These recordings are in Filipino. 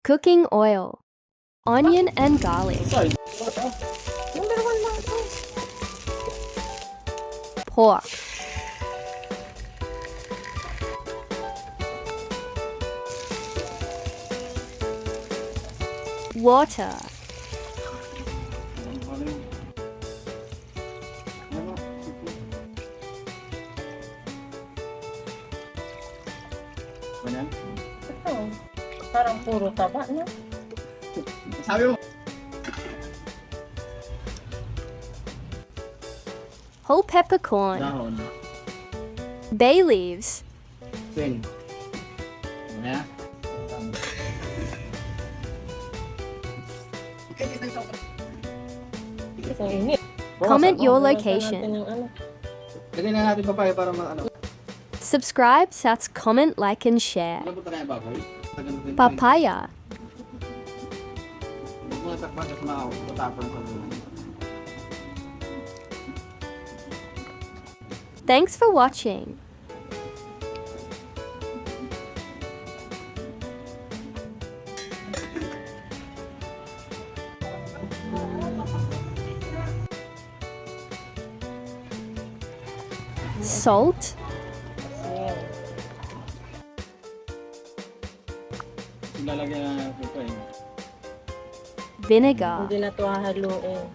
Cooking oil, onion and garlic, pork, water, Ito, parang puro taba na. Sabi mo. whole peppercorn, Dahon. bay leaves, Sing. Ano? Ang init. comment your Bawasan location. natin yung ano. Lagyan na natin papaya para ano. Subscribe, sats, comment, like and share. Ano po tayo baboy? Papaya. Huwag mo natakpan sa mga matapon sa dulo. Thanks for watching. Salt, Ayan. Lalagyan na natin ito eh. vinegar, Hindi na ito hahaluin.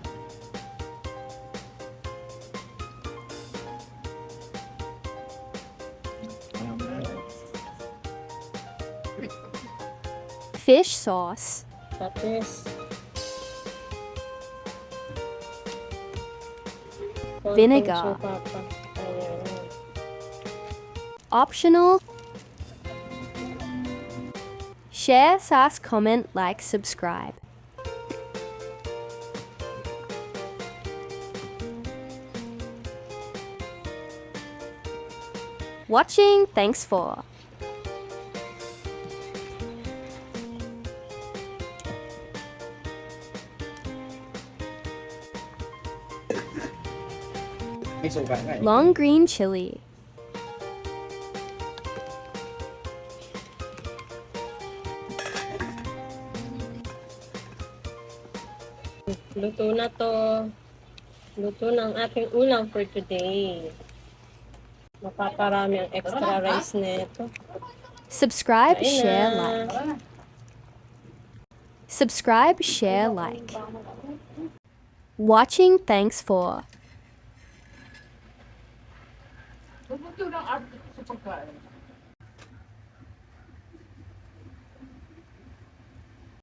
fish sauce, Tapos, konting Vinegar. suka pa. Ayan. optional. Share, sats, comment, like, subscribe. Watching, thanks for. May suka nga eh. Long green chili, Luto na to. Luto na ang ating ulam for today. Mapaparami ang extra rice nito. subscribe, Kain share, na. like. Subscribe, share, like. Watching, thanks for. Huwag mo ito ng art sa pagkain.